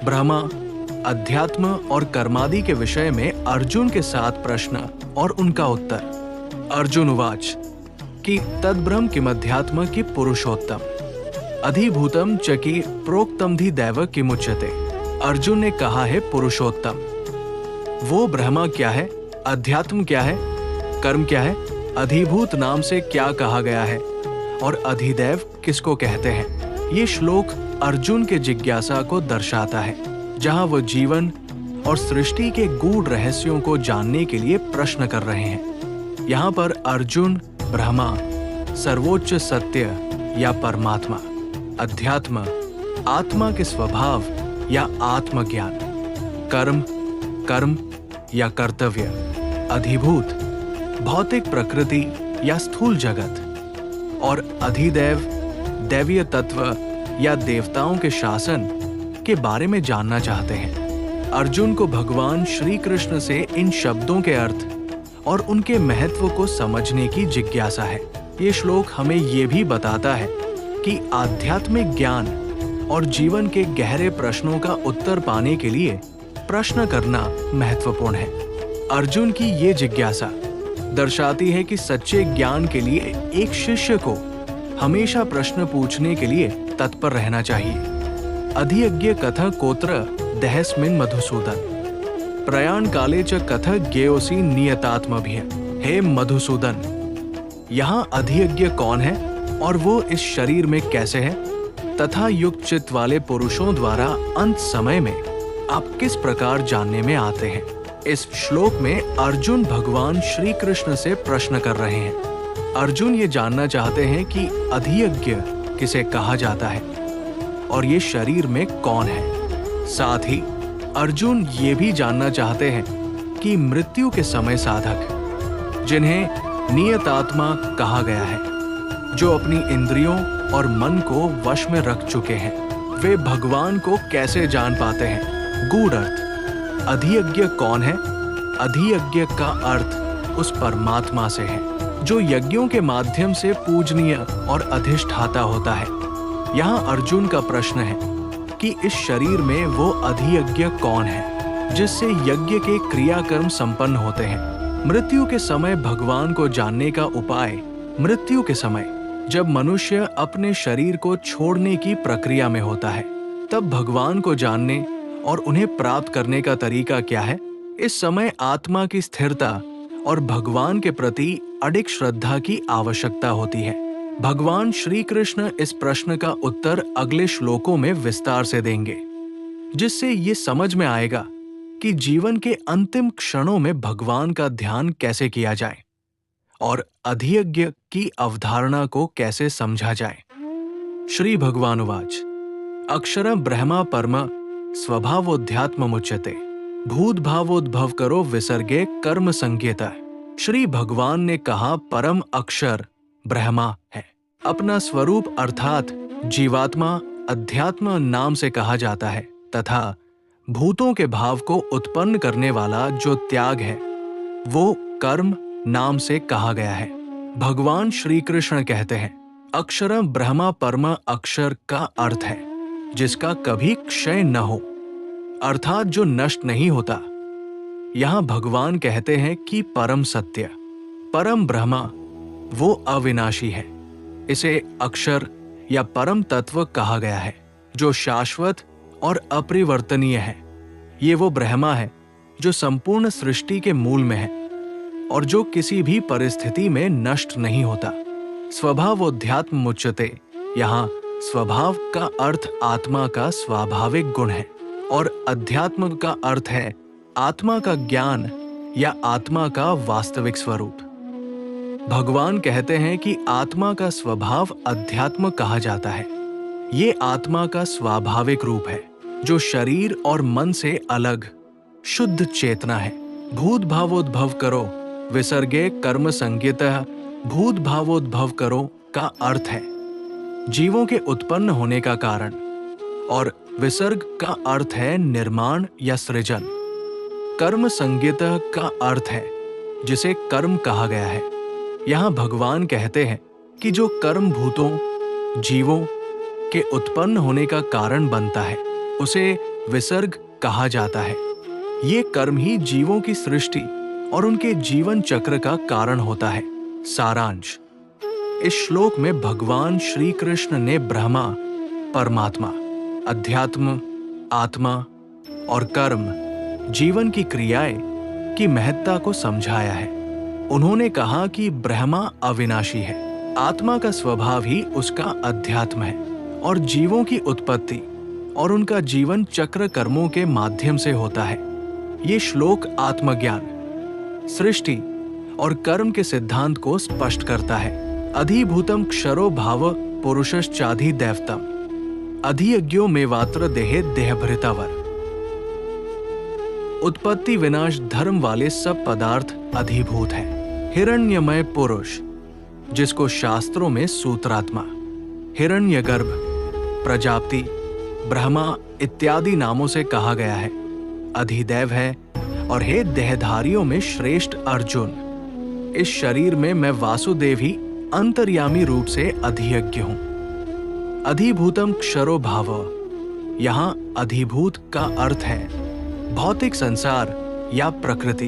ब्रह्मा, अध्यात्म और कर्मादि के विषय में अर्जुन के 7 प्रश्न और उनका उत्तर। अर्जुन उवाच कि तद्ब्रह्म किमध्यात्म कि पुरुषोत्तम अधिभूतम च कि प्रोक्तम धी दैव किमुच्यते। अर्जुन ने कहा है पुरुषोत्तम, वो ब्रह्मा क्या है, अध्यात्म क्या है, कर्म क्या है, अधिभूत नाम से क्या कहा गया है और अधिदैव किसको कहते हैं। ये श्लोक अर्जुन के जिज्ञासा को दर्शाता है, जहां वो जीवन और सृष्टि के गूढ़ रहस्यों को जानने के लिए प्रश्न कर रहे हैं। यहाँ पर अर्जुन ब्रह्मा, सर्वोच्च सत्य या परमात्मा, अध्यात्म, आत्मा के स्वभाव या आत्मज्ञान, कर्म या कर्तव्य, अधिभूत, भौतिक प्रकृति या स्थूल जगत और अधिदैव, दैवीय तत्व या देवताओं के शासन के बारे में जानना चाहते हैं। अर्जुन को भगवान श्री कृष्ण से इन शब्दों के अर्थ और उनके महत्व को समझने की जिज्ञासा है। ये श्लोक हमें ये भी बताता है कि आध्यात्मिक ज्ञान और जीवन के गहरे प्रश्नों का उत्तर पाने के लिए प्रश्न करना महत्वपूर्ण है। अर्जुन की ये जिज्ञासा दर्शाती है कि सच्चे ज्ञान के लिए एक शिष्य को हमेशा प्रश्न पूछने के लिए तत्पर रहना चाहिए। अधियज्ञ कथ कोत्र दहस्मिन् मधुसूदन प्रयाण काले च कथ ज्ञेयोसि नियतात्मभिः। हे मधुसूदन, यहाँ अधियज्ञ कौन है और वो इस शरीर में कैसे है तथा युक्त चित्त वाले पुरुषों द्वारा अंत समय में आप किस प्रकार जानने में आते हैं। इस श्लोक में अर्जुन भगवान श्री कृष्ण से प्रश्न कर रहे हैं। अर्जुन ये जानना चाहते हैं कि अधियज्ञ किसे कहा जाता है और ये शरीर में कौन है। साथ ही अर्जुन ये भी जानना चाहते हैं कि मृत्यु के समय साधक, जिन्हें नियतात्मा कहा गया है, जो अपनी इंद्रियों और मन को वश में रख चुके हैं, वे भगवान को कैसे जान पाते हैं। गूढ़ अर्थ, अधियज्ञ कौन है? अधियज्ञ का अर्थ उस परमात्मा से है जो यज्ञों के माध्यम से पूजनीय और अधिष्ठाता होता है। यहाँ अर्जुन का प्रश्न है कि इस शरीर में वो अधियज्ञ कौन है जिससे यज्ञ के क्रियाकर्म संपन्न होते हैं। मृत्यु के समय भगवान को जानने का उपाय, मृत्यु के समय जब मनुष्य अपने शरीर को छोड़ने की प्रक्रिया में होता है, तब भगवान को जानने और उन्हें प्राप्त करने का तरीका क्या है। इस समय आत्मा की स्थिरता और भगवान के प्रति अडिग श्रद्धा की आवश्यकता होती है। भगवान श्री कृष्ण इस प्रश्न का उत्तर अगले श्लोकों में विस्तार से देंगे, जिससे ये समझ में आएगा कि जीवन के अंतिम क्षणों में भगवान का ध्यान कैसे किया जाए और अधियज्ञ की अवधारणा को कैसे समझा जाए। श्री भगवान उवाच अक्षरं ब्रह्मा परम स्वभावोध्यात्ममुच्यते भूत भावोद्भव करो विसर्गे कर्म संज्ञेता। श्री भगवान ने कहा परम अक्षर ब्रह्मा है। अपना स्वरूप अर्थात जीवात्मा अध्यात्म नाम से कहा जाता है तथा भूतों के भाव को उत्पन्न करने वाला जो त्याग है वो कर्म नाम से कहा गया है। भगवान श्री कृष्ण कहते हैं अक्षरम ब्रह्मा परम अक्षर का अर्थ है जिसका कभी क्षय न हो, अर्थात जो नष्ट नहीं होता। यहाँ भगवान कहते हैं कि परम सत्य, परम ब्रह्मा वो अविनाशी है। इसे अक्षर या परम तत्व कहा गया है जो शाश्वत और अपरिवर्तनीय है। ये वो ब्रह्मा है जो संपूर्ण सृष्टि के मूल में है और जो किसी भी परिस्थिति में नष्ट नहीं होता। स्वभावोध्यात्म मुच्यते, यहाँ स्वभाव का अर्थ आत्मा का स्वाभाविक गुण है और अध्यात्म का अर्थ है आत्मा का ज्ञान या आत्मा का वास्तविक स्वरूप। भगवान कहते हैं कि आत्मा का स्वभाव अध्यात्म कहा जाता है। ये आत्मा का स्वाभाविक रूप है जो शरीर और मन से अलग शुद्ध चेतना है। भूत भावोद्भव करो विसर्गे कर्म संज्ञितः। भूत भावोद्भव करो का अर्थ है जीवों के उत्पन्न होने का कारण और विसर्ग का अर्थ है निर्माण या सृजन। कर्म संज्ञितः का अर्थ है जिसे कर्म कहा गया है। यहाँ भगवान कहते हैं कि जो कर्म भूतों जीवों के उत्पन्न होने का कारण बनता है उसे विसर्ग कहा जाता है। ये कर्म ही जीवों की सृष्टि और उनके जीवन चक्र का कारण होता है। सारांश: इस श्लोक में भगवान श्री कृष्ण ने ब्रह्मा, परमात्मा, अध्यात्म, आत्मा और कर्म, जीवन की क्रियाएं की महत्ता को समझाया है। उन्होंने कहा कि ब्रह्मा अविनाशी है, आत्मा का स्वभाव ही उसका अध्यात्म है और जीवों की उत्पत्ति और उनका जीवन चक्र कर्मों के माध्यम से होता है। ये श्लोक आत्मज्ञान, सृष्टि और कर्म के सिद्धांत को स्पष्ट करता है। अधिभूतम क्षरो भाव पुरुषश्चाधि दैवतम अधियज्ञो मेवात्र देहे देहभृतावर। उत्पत्ति विनाश धर्म वाले सब पदार्थ अधिभूत हैं। हिरण्यमय पुरुष, जिसको शास्त्रों में सूत्रात्मा, हिरण्यगर्भ, प्रजापति, ब्रह्मा इत्यादि नामों से कहा गया है, अधिदैव है। और हे देहधारियों में श्रेष्ठ अर्जुन, इस शरीर में मैं वासुदेव ही अंतर्यामी रूप से अधियज्ञ हूं। अधिभूतम क्षरो भाव, यहां अधिभूत का अर्थ है भौतिक संसार या प्रकृति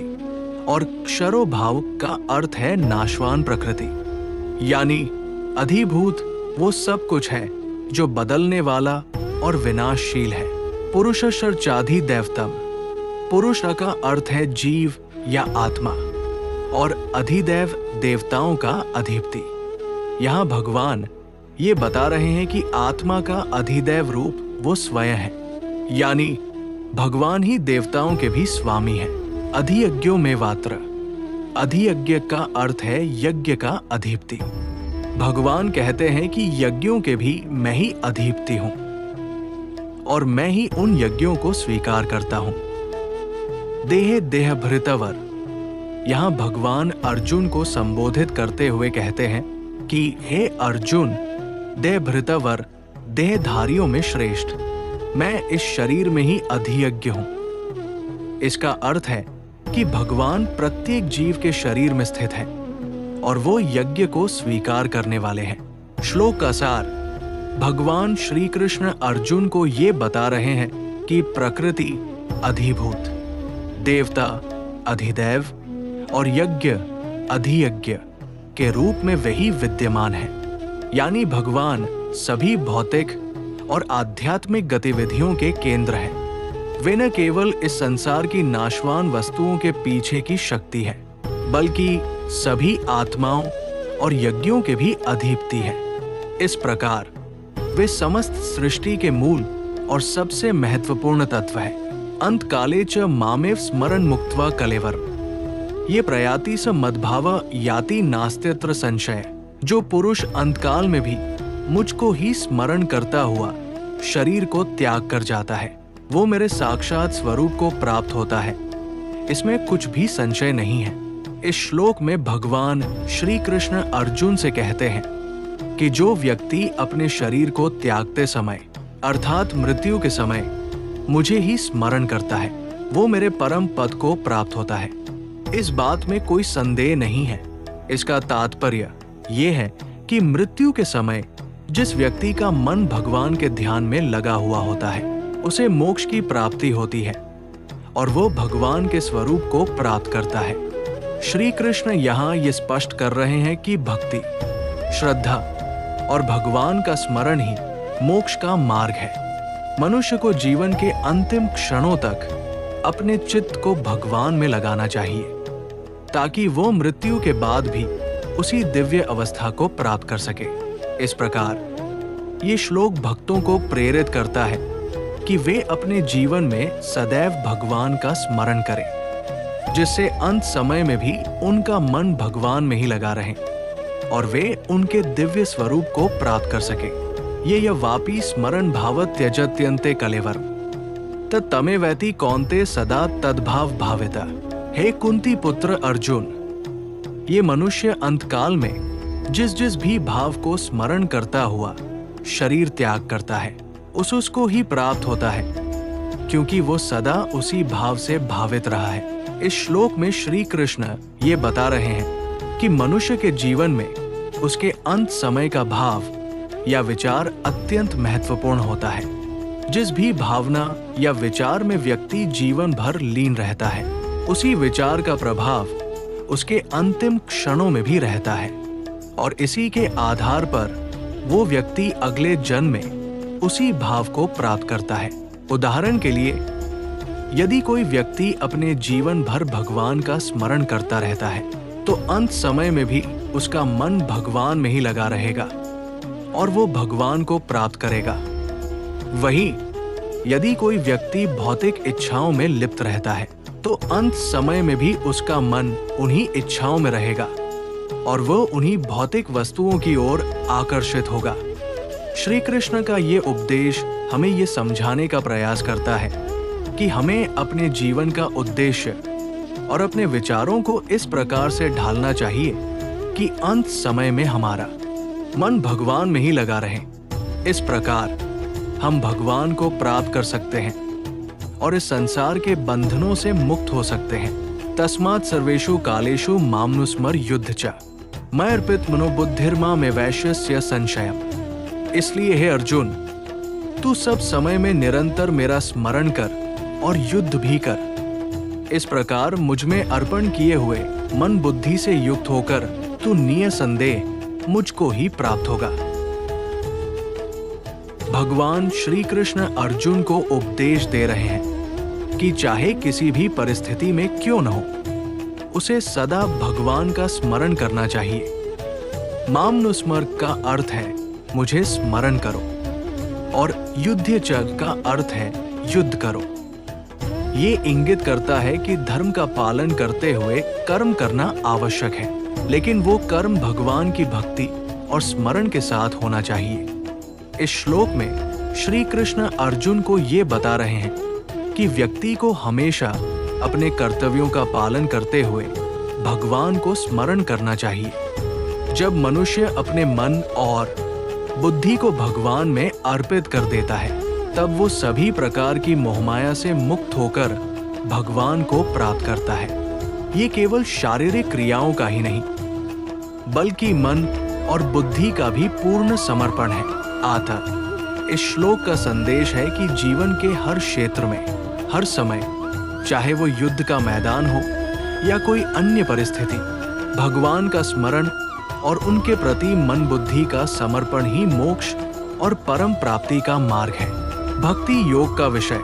और क्षरो भाव का अर्थ है नाशवान प्रकृति। यानी अधिभूत वो सब कुछ है जो बदलने वाला और विनाशशील है। पुरुषश्चाधि दैवतम, पुरुष का अर्थ है जीव या आत्मा और अधिदैव देवताओं का अधिपति। यहाँ भगवान ये बता रहे हैं कि आत्मा का अधिदैव रूप वो स्वयं है, यानी भगवान ही देवताओं के भी स्वामी हैं। अधियज्ञो मेवात्र, अधियज्ञ का अर्थ है यज्ञ का अधिपति। भगवान कहते हैं कि यज्ञों के भी मैं ही अधिपति हूं और मैं ही उन यज्ञों को स्वीकार करता हूं। देहे देहभृतवर, यहां भगवान अर्जुन को संबोधित करते हुए कहते हैं कि हे अर्जुन, देहभृतवर, देहधारियों में श्रेष्ठ, मैं इस शरीर में ही अधियज्ञ हूं। इसका अर्थ है कि भगवान प्रत्येक जीव के शरीर में स्थित है और वो यज्ञ को स्वीकार करने वाले हैं। श्लोक का सार: भगवान श्री कृष्ण अर्जुन को ये बता रहे हैं कि प्रकृति अधिभूत, देवता अधिदैव और यज्ञ अधियज्ञ के रूप में वही विद्यमान है। यानी भगवान सभी भौतिक और आध्यात्मिक गतिविधियों के केंद्र हैं। वे न केवल इस संसार की नाशवान वस्तुओं के पीछे की शक्ति है, बल्कि सभी आत्माओं और यज्ञों के भी अधिपति हैं। इस प्रकार वे समस्त सृष्टि के मूल और सबसे महत्वपूर्ण तत्व है। अंत काले च मामेव स्मरण मुक्त्वा कलेवर, ये प्रयाति स मद्भाव याति नास्त्यत्र संशय। जो पुरुष अंतकाल में भी मुझको ही स्मरण करता हुआ शरीर को त्याग कर जाता है, वो मेरे साक्षात स्वरूप को प्राप्त होता है। इसमें कुछ भी संशय नहीं है। इस श्लोक में भगवान श्री कृष्ण अर्जुन से कहते हैं कि जो व्यक्ति अपने शरीर को त्यागते समय अर्थात मृत्यु के समय मुझे ही स्मरण करता है, वो मेरे परम पद को प्राप्त होता है। इस बात में कोई संदेह नहीं है। इसका तात्पर्य ये है कि मृत्यु के समय जिस व्यक्ति का मन भगवान के ध्यान में लगा हुआ होता है, उसे मोक्ष की प्राप्ति होती है और वो भगवान के स्वरूप को प्राप्त करता है। श्री कृष्ण यहाँ ये स्पष्ट कर रहे हैं कि भक्ति, श्रद्धा और भगवान का स्मरण ही मोक्ष का मार्ग है। मनुष्य को जीवन के अंतिम क्षणों तक अपने चित्त को भगवान में लगाना चाहिए, ताकि वो मृत्यु के बाद भी उसी दिव्य अवस्था को प्राप्त कर सके। इस प्रकार ये श्लोक भक्तों को प्रेरित करता है कि वे अपने जीवन में सदैव भगवान का स्मरण करें, जिससे अंत समय में भी उनका मन भगवान में ही लगा रहे और वे उनके दिव्य स्वरूप को प्राप्त कर सके। ये वापी स्मरण भाव त्यजत्यन्ते कलेवर तमेवैति कौन्ते सदा तद्भाव भाविता। हे कुंती पुत्र अर्जुन, ये मनुष्य अंतकाल में जिस जिस भी भाव को स्मरण करता हुआ शरीर त्याग करता है, उसको ही प्राप्त होता है, क्योंकि वो सदा उसी भाव से भावित रहा है। इस श्लोक में श्री कृष्ण ये बता रहे हैं कि मनुष्य के जीवन में उसके अंत समय का भाव या विचार अत्यंत महत्वपूर्ण होता है। जिस भी भावना या विचार में व्यक्ति जीवन भर लीन रहता है, उसी विचार का प्रभाव उसके अंतिम क्षणों में भी रहता है और इसी के आधार पर वो व्यक्ति अगले जन्म में उसी भाव को प्राप्त करता है। उदाहरण के लिए, यदि कोई व्यक्ति अपने जीवन भर भगवान का स्मरण करता रहता है तो अंत समय में भी उसका मन भगवान में ही लगा रहेगा और वो भगवान को प्राप्त करेगा। वहीं यदि कोई व्यक्ति भौतिक इच्छाओं में लिप्त रहता है तो अंत समय में भी उसका मन उन्हीं इच्छाओं में रहेगा और वो उन्हीं भौतिक वस्तुओं की ओर आकर्षित होगा। श्री कृष्ण का ये उपदेश हमें ये समझाने का प्रयास करता है कि हमें अपने जीवन का उद्देश्य और अपने विचारों को इस प्रकार से ढालना चाहिए कि अंत समय में हमारा मन भगवान में ही लगा रहे। इस प्रकार हम भगवान को प्राप्त कर सकते हैं और इस संसार के बंधनों से मुक्त हो सकते हैं। तस्मात् सर्वेषु कालेषु मामनुस्मर युद्ध च मयर्पित मनोबुद्धिर्मा में वैश्यस्य संशयम्। इसलिए हे अर्जुन, तू सब समय में निरंतर मेरा स्मरण कर और युद्ध भी कर। इस प्रकार मुझ में अर्पण किए हुए मन बुद्धि से युक्त होकर तू निसंदेह मुझको ही प्राप्त होगा। भगवान श्री कृष्ण अर्जुन को उपदेश दे रहे हैं कि चाहे किसी भी परिस्थिति में क्यों न हो, उसे सदा भगवान का स्मरण करना चाहिए। मामनुस्मर का अर्थ है मुझे स्मरण करो और युद्ध च का अर्थ है युद्ध करो। ये इंगित करता है कि धर्म का पालन करते हुए कर्म करना आवश्यक है, लेकिन वो कर्म भगवान की भक्ति और स्मरण के साथ होना चाहिए। इस श्लोक में श्री कृष्ण अर्जुन को ये बता रहे हैं कि व्यक्ति को हमेशा अपने कर्तव्यों का पालन करते हुए भगवान को स्मरण करना चाहिए। जब मनुष्य अपने मन और बुद्धि को भगवान में अर्पित कर देता है, तब वो सभी प्रकार की मोहमाया से मुक्त होकर भगवान को प्राप्त करता है। ये केवल शारीरिक क्रियाओं का ही नहीं, बल्कि मन और बुद्धि का भी पूर्ण समर्पण है। अतः इस श्लोक का संदेश है कि जीवन के हर क्षेत्र में, हर समय, चाहे वो युद्ध का मैदान हो या कोई अन्य परिस्थिति, भगवान का स्मरण और उनके प्रति मन बुद्धि का समर्पण ही मोक्ष और परम प्राप्ति का मार्ग है। भक्ति योग का विषय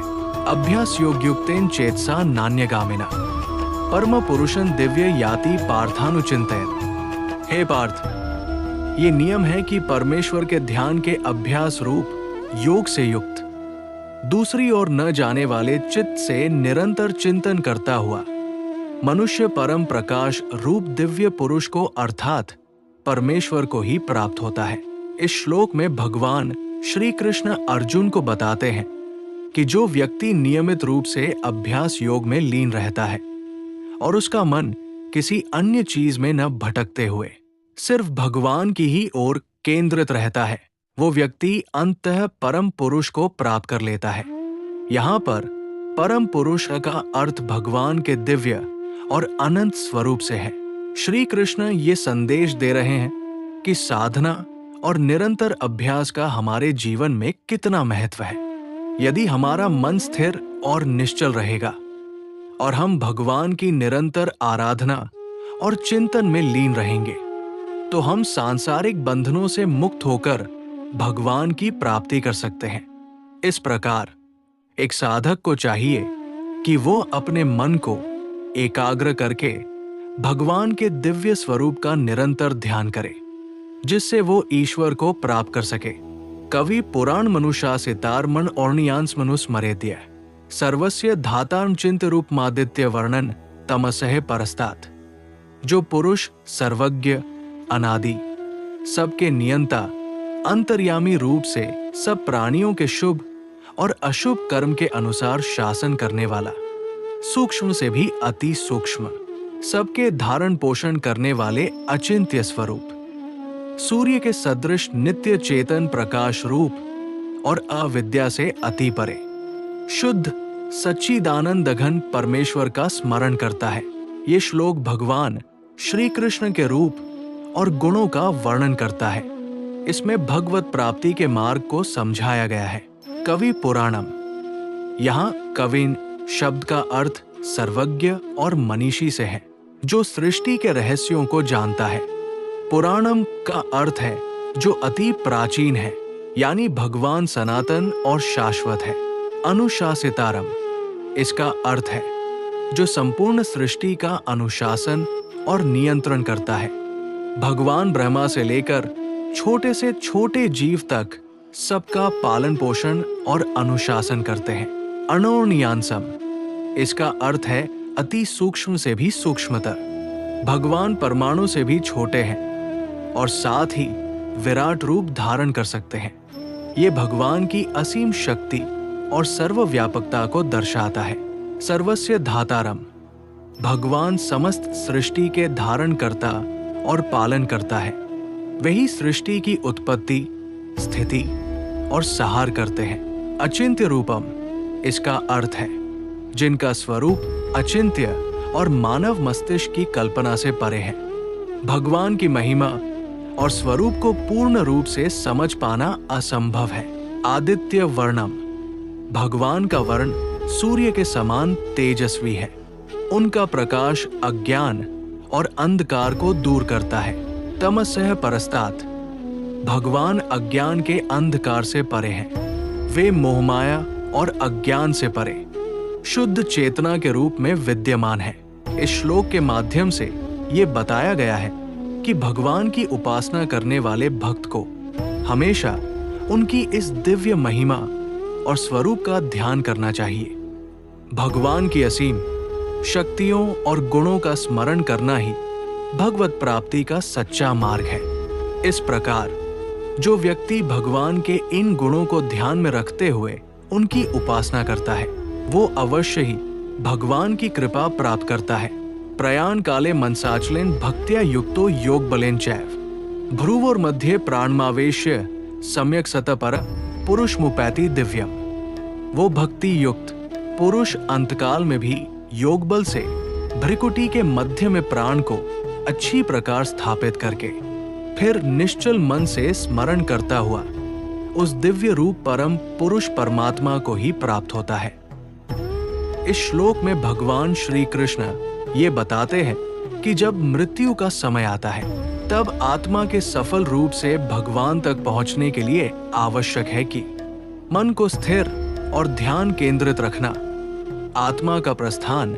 अभ्यास योग युक्तेन चेतसा नान्यगामिना परम पुरुषं दिव्य याति पार्थानुचिंतयन्। हे पार्थ, ये नियम है कि परमेश्वर के ध्यान के अभ्यास रूप योग से युक्त, दूसरी ओर न जाने वाले चित्त से निरंतर चिंतन करता हुआ मनुष्य परम प्रकाश रूप दिव्य पुरुष को अर्थात परमेश्वर को ही प्राप्त होता है। इस श्लोक में भगवान श्री कृष्ण अर्जुन को बताते हैं कि जो व्यक्ति नियमित रूप से अभ्यास योग में लीन रहता है और उसका मन किसी अन्य चीज में न भटकते हुए सिर्फ भगवान की ही ओर केंद्रित रहता है, वो व्यक्ति अंततः परम पुरुष को प्राप्त कर लेता है। यहाँ पर परम पुरुष का अर्थ भगवान के दिव्य और अनंत स्वरूप से है। श्री कृष्ण ये संदेश दे रहे हैं कि साधना और निरंतर अभ्यास का हमारे जीवन में कितना महत्व है। यदि हमारा मन स्थिर और निश्चल रहेगा और हम भगवान की निरंतर आराधना और चिंतन में लीन रहेंगे, तो हम सांसारिक बंधनों से मुक्त होकर भगवान की प्राप्ति कर सकते हैं। इस प्रकार एक साधक को चाहिए कि वो अपने मन को एकाग्र करके भगवान के दिव्य स्वरूप का निरंतर ध्यान करे, जिससे वो ईश्वर को प्राप्त कर सके। कवि पुराण मनुशासितार मन और्णियांस मनुस्मरेद्य सर्वस्य धातानुचिंत रूप मादित्य वर्णन तमसह परस्तात। जो पुरुष सर्वज्ञ, अनादि, सबके नियंता, अंतर्यामी रूप से सब प्राणियों के शुभ और अशुभ कर्म के अनुसार शासन करने वाला, सूक्ष्म से भी अति सूक्ष्म, सबके धारण पोषण करने वाले अचिंत्य स्वरूप, सूर्य के सदृश नित्य चेतन प्रकाश रूप और अविद्या से अति परे, शुद्ध सच्चिदानंद घन परमेश्वर का स्मरण करता है। ये श्लोक भगवान श्री कृष्ण के रूप और गुणों का वर्णन करता है। इसमें भगवत प्राप्ति के मार्ग को समझाया गया है। कवि पुराणम यहाँ कविन शब्द का अर्थ सर्वज्ञ और मनीषी से है, जो सृष्टि के रहस्यों को जानता है। पुराणम का अर्थ है जो अति प्राचीन है, यानी भगवान सनातन और शाश्वत है। अनुशासितारम इसका अर्थ है जो संपूर्ण सृष्टि का अनुशासन और नियंत्रण करता है। भगवान ब्रह्मा से लेकर छोटे से छोटे जीव तक सबका पालन पोषण और अनुशासन करते हैं। अणोर्नियांसम इसका अर्थ है अति सूक्ष्म से भी सूक्ष्मतर। भगवान परमाणु से भी छोटे हैं और साथ ही विराट रूप धारण कर सकते हैं। ये भगवान की असीम शक्ति और सर्वव्यापकता को दर्शाता है। सर्वस्य धातारम भगवान समस्त सृष्टि के धारण करता और पालन करता है। वही सृष्टि की उत्पत्ति, स्थिति और सहार करते हैं। अचिंत्य रूपम इसका अर्थ है जिनका स्वरूप अचिंत्य और मानव मस्तिष्क की कल्पना से परे है। भगवान की महिमा और स्वरूप को पूर्ण रूप से समझ पाना असंभव है। आदित्य वर्णम भगवान का वर्ण सूर्य के समान तेजस्वी है। उनका प्रकाश अज्ञान और अंधकार को दूर करता है। तमसः परस्तात् भगवान अज्ञान के अंधकार से परे हैं। वे मोहमाया और अज्ञान से परे शुद्ध चेतना के रूप में विद्यमान है। इस श्लोक के माध्यम से ये बताया गया है कि भगवान की उपासना करने वाले भक्त को हमेशा उनकी इस दिव्य महिमा और स्वरूप का ध्यान करना चाहिए। भगवान की असीम शक्तियों और गुणों का स्मरण करना ही भगवत प्राप्ति का सच्चा मार्ग है। इस प्रकार जो व्यक्ति भगवान के इन गुणों को ध्यान में रखते हुए उनकी उपासना करता है, वो अवश्य ही भगवान की कृपा प्राप्त करता है। प्रयाण काले मनसाचलेन भक्त्या युक्तो योग बलेन चैव भ्रुवोर मध्ये प्राणमावेश्य सम्यक सतपर पुरुष मुपैति दिव्यम। वो भक्ति युक्त पुरुष अंतकाल में भी योग बल से भ्रिकुटी के मध्य में प्राण को अच्छी प्रकार स्थापित करके फिर निश्चल मन से स्मरण करता हुआ उस दिव्य रूप परम पुरुष परमात्मा को ही प्राप्त होता है। इस श्लोक में भगवान श्री कृष्ण ये बताते हैं कि जब मृत्यु का समय आता है तब आत्मा के सफल रूप से भगवान तक पहुंचने के लिए आवश्यक है कि मन को स्थिर और ध्यान केंद्रित रखना। आत्मा का प्रस्थान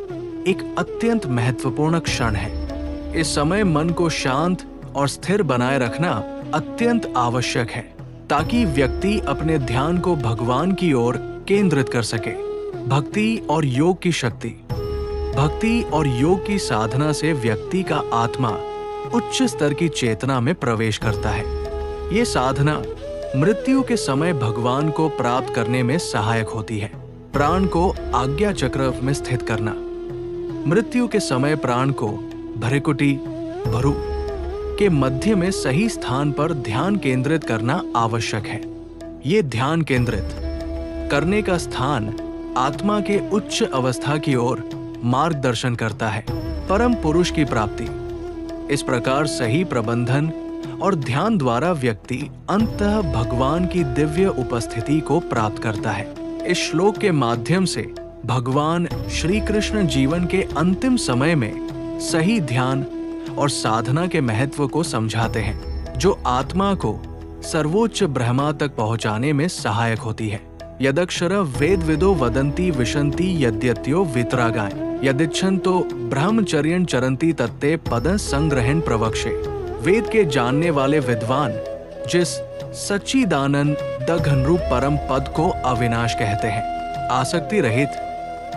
एक अत्यंत महत्वपूर्ण क्षण है। इस समय मन को शांत और स्थिर बनाए रखना अत्यंत आवश्यक है ताकि व्यक्ति अपने ध्यान को भगवान की ओर केंद्रित कर सके। भक्ति और योग की शक्ति। भक्ति और योग की साधना से व्यक्ति का आत्मा उच्च स्तर की चेतना में प्रवेश करता है। ये साधना मृत्यु के समय भगवान को प्राप्त करने में सहायक होती है। प्राण को आज्ञा चक्र में स्थित करना। मृत्यु के समय प्राण को भ्रिकुटी भ्रू के मध्य में सही स्थान पर ध्यान केंद्रित करना आवश्यक है। ये ध्यान केंद्रित करने का स्थान आत्मा के उच्च अवस्था की ओर मार्गदर्शन करता है, परम पुरुष की प्राप्ति। इस प्रकार सही प्रबंधन और ध्यान द्वारा व्यक्ति अंततः भगवान की दिव्य उपस्थिति को प्राप्त करता है। इस श्लोक के माध्यम से भगवान श्री कृष्ण जीवन के अंतिम समय में सही ध्यान और साधना के महत्व को समझाते हैं, जो आत्मा को सर्वोच्च ब्रह्मा तक पहुंचाने में सहायक होती है। यदक्षर वेद विदो वदंती विशंति यद्यत्यो वितरागाय यदिच्छन्तो ब्रह्मचर्यं चरंती तत्ते पद संग्रहण प्रवक्षे। वेद के जानने वाले विद्वान जिस सच्चिदानंद दघनरूप परम पद को अविनाश कहते हैं, आसक्ति रहित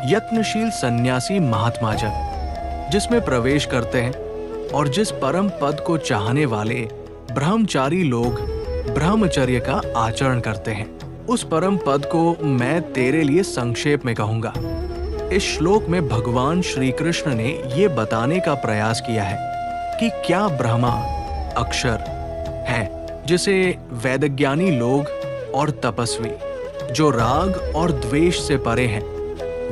यत्नशील सन्यासी महात्मा जन जिसमें प्रवेश करते हैं और जिस परम पद को चाहने वाले ब्रह्मचारी लोग ब्रह्मचर्य का आचरण करते हैं, उस परम पद को मैं तेरे लिए संक्षेप में कहूंगा। इस श्लोक में भगवान श्री कृष्ण ने ये बताने का प्रयास किया है कि क्या ब्रह्मा अक्षर है जिसे वेदज्ञानी लोग और तपस्वी जो राग और द्वेष से परे हैं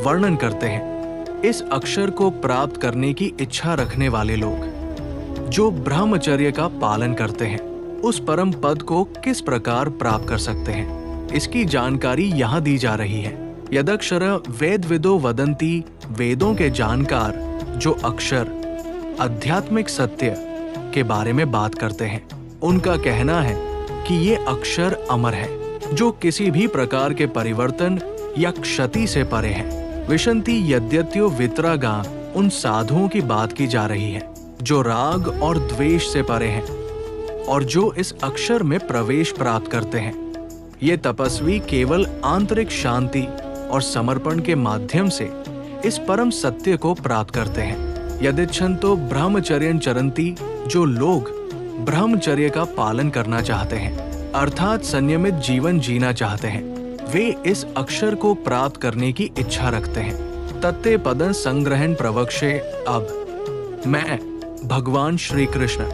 वर्णन करते हैं। इस अक्षर को प्राप्त करने की इच्छा रखने वाले लोग जो ब्रह्मचर्य का पालन करते हैं उस परम पद को किस प्रकार प्राप्त कर सकते हैं, इसकी जानकारी यहाँ दी जा रही है। यदक्षर वेद विदो वदंती, वेदों के जानकार जो अक्षर आध्यात्मिक सत्य के बारे में बात करते हैं, उनका कहना है कि ये अक्षर अमर है, जो किसी भी प्रकार के परिवर्तन या क्षति से परे है। विशंति यद्यत्यो वितरागा, उन साधुओं की बात की जा रही है जो राग और द्वेष से परे हैं और जो इस अक्षर में प्रवेश प्राप्त करते हैं। ये तपस्वी केवल आंतरिक शांति और समर्पण के माध्यम से इस परम सत्य को प्राप्त करते हैं। यदिच्छन्तो ब्रह्मचर्यं चरन्ति, जो लोग ब्रह्मचर्य का पालन करना चाहते हैं अर्थात संयमित जीवन जीना चाहते हैं, वे इस अक्षर को प्राप्त करने की इच्छा रखते हैं। तत्ते पदं संग्रहण प्रवक्षे। अब मैं भगवान श्री कृष्ण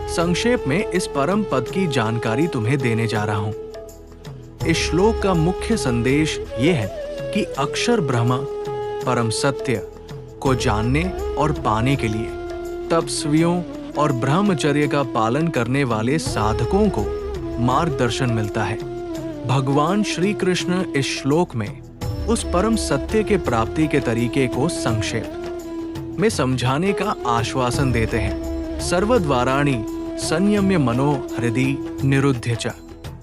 संक्षेप में इस परम पद की जानकारी तुम्हें देने जा रहा हूं। इस श्लोक का मुख्य संदेश ये है कि अक्षर ब्रह्म परम सत्य को जानने और पाने के लिए तपस्वियों और ब्रह्मचर्य का पालन करने वाले साधकों को मार्गदर्शन मिलता है। भगवान श्री कृष्ण इस श्लोक में उस परम सत्य के प्राप्ति के तरीके को संक्षेप में समझाने का आश्वासन देते हैं। सर्वद्वाराणि संयम्य मनो हृदि निरुध्य च,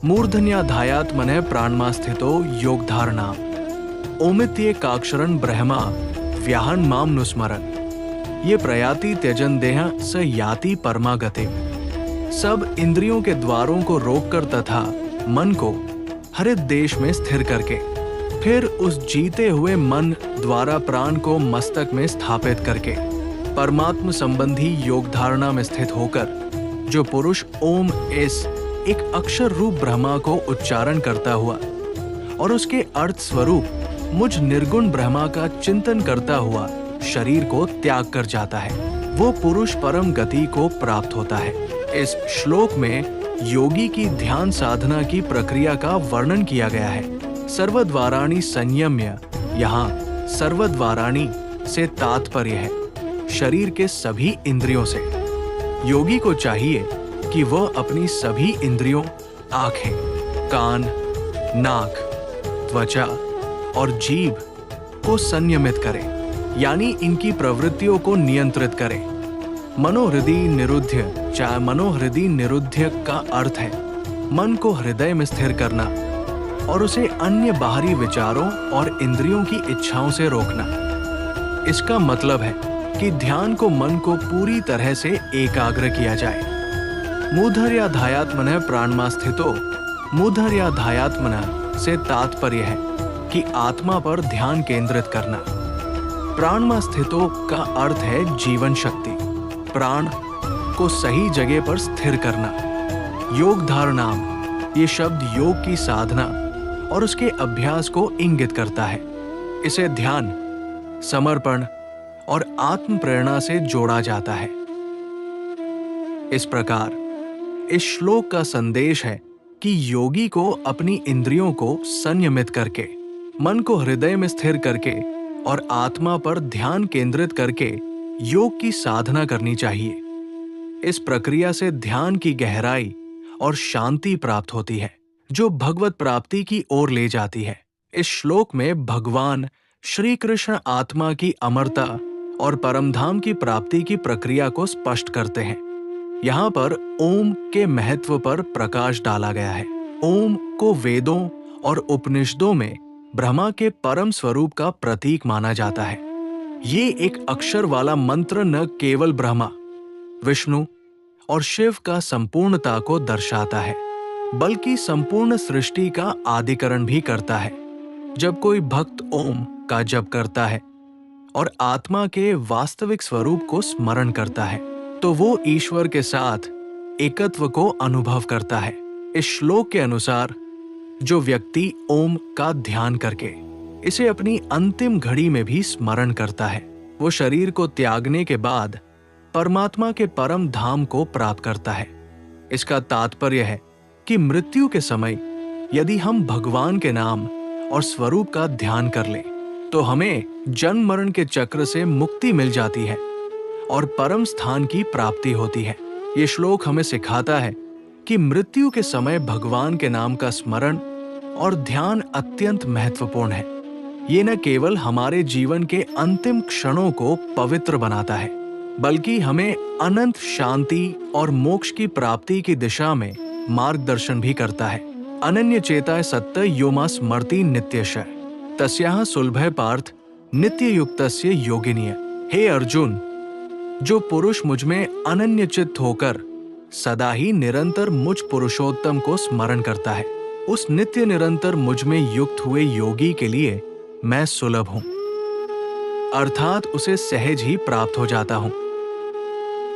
मूर्धन्याधायात्मनः प्राणमास्थितो योगधारणा, ओमित्येकाक्षरं ब्रह्मा व्याहन माम नुस्मरन्, ये प्रयाति त्यजन देह स याति परमागते। सब इंद्रियों के द्वारों को रोककर तथा मन को हरित देश में स्थिर करके फिर उस जीते हुए मन द्वारा प्राण को मस्तक में स्थापित करके परमात्म संबंधी योग धारणा में स्थित होकर जो पुरुष ओम इस एक अक्षर रूप ब्रह्मा को उच्चारण करता हुआ और उसके अर्थ स्वरूप मुझ निर्गुण ब्रह्मा का चिंतन करता हुआ शरीर को त्याग कर जाता है, वो पुरुष परम गति को प्राप्त होता है। इस श्लोक में योगी की ध्यान साधना की प्रक्रिया का वर्णन किया गया है। सर्वद्वाराणि संयम्य, यहाँ सर्वद्वाराणि से तात्पर्य है शरीर के सभी इंद्रियों से। योगी को चाहिए कि वह अपनी सभी इंद्रियों आंखें, कान, नाक, त्वचा और जीभ को संयमित करे, यानी इनकी प्रवृत्तियों को नियंत्रित करे। मनोहृदय निरुध्य, चाहे मनोहृदय निरुध्य का अर्थ है मन को हृदय में स्थिर करना और उसे अन्य बाहरी विचारों और इंद्रियों की इच्छाओं से रोकना। इसका मतलब है कि ध्यान को मन को पूरी तरह से एकाग्र किया जाए। मूर्धन्याधायात्मनः प्राणमास्थितो, मूर्धन्याधायात्मनः से तात्पर्य है कि आत्मा पर ध्यान केंद्रित करना। प्राणमास्थितो का अर्थ है जीवन शक्ति, प्राण को सही जगह पर स्थिर करना। योग धारणाम, ये शब्द योग की साधना और उसके अभ्यास को इंगित करता है। इसे ध्यान, समर्पण और आत्म प्रेरणा से जोड़ा जाता है। इस प्रकार इस श्लोक का संदेश है कि योगी को अपनी इंद्रियों को संयमित करके, मन को हृदय में स्थिर करके और आत्मा पर ध्यान केंद्रित करके योग की साधना करनी चाहिए। इस प्रक्रिया से ध्यान की गहराई और शांति प्राप्त होती है, जो भगवत प्राप्ति की ओर ले जाती है। इस श्लोक में भगवान श्री कृष्ण आत्मा की अमरता और परमधाम की प्राप्ति की प्रक्रिया को स्पष्ट करते हैं। यहाँ पर ओम के महत्व पर प्रकाश डाला गया है। ओम को वेदों और उपनिषदों में ब्रह्मा के परम स्वरूप का प्रतीक माना जाता है। ये एक अक्षर वाला मंत्र न केवल ब्रह्मा, विष्णु और शिव का संपूर्णता को दर्शाता है, बल्कि संपूर्ण सृष्टि का आदिकरण भी करता है। जब कोई भक्त ओम का जप करता है और आत्मा के वास्तविक स्वरूप को स्मरण करता है, तो वो ईश्वर के साथ एकत्व को अनुभव करता है। इस श्लोक के अनुसार जो व्यक्ति ओम का ध्यान करके इसे अपनी अंतिम घड़ी में भी स्मरण करता है, वो शरीर को त्यागने के बाद परमात्मा के परम धाम को प्राप्त करता है। इसका तात्पर्य है कि मृत्यु के समय यदि हम भगवान के नाम और स्वरूप का ध्यान कर लें, तो हमें जन्म मरण के चक्र से मुक्ति मिल जाती है और परम स्थान की प्राप्ति होती है। ये श्लोक हमें सिखाता है कि मृत्यु के समय भगवान के नाम का स्मरण और ध्यान अत्यंत महत्वपूर्ण है। ये न केवल हमारे जीवन के अंतिम क्षणों को पवित्र बनाता है, बल्कि हमें अनंत शांति और मोक्ष की प्राप्ति की दिशा में मार्गदर्शन भी करता है। अनन्य चेताय सत्य योमा स्मृति नित्यश तस्याः सुलभः पार्थ नित्य युक्तस्य योगिनीय। हे अर्जुन, जो पुरुष मुझ में अनन्य चित्त होकर सदा ही निरंतर मुझ पुरुषोत्तम को स्मरण करता है, उस नित्य निरंतर मुझ में युक्त हुए योगी के लिए मैं सुलभ हूं, अर्थात उसे सहज ही प्राप्त हो जाता हूं।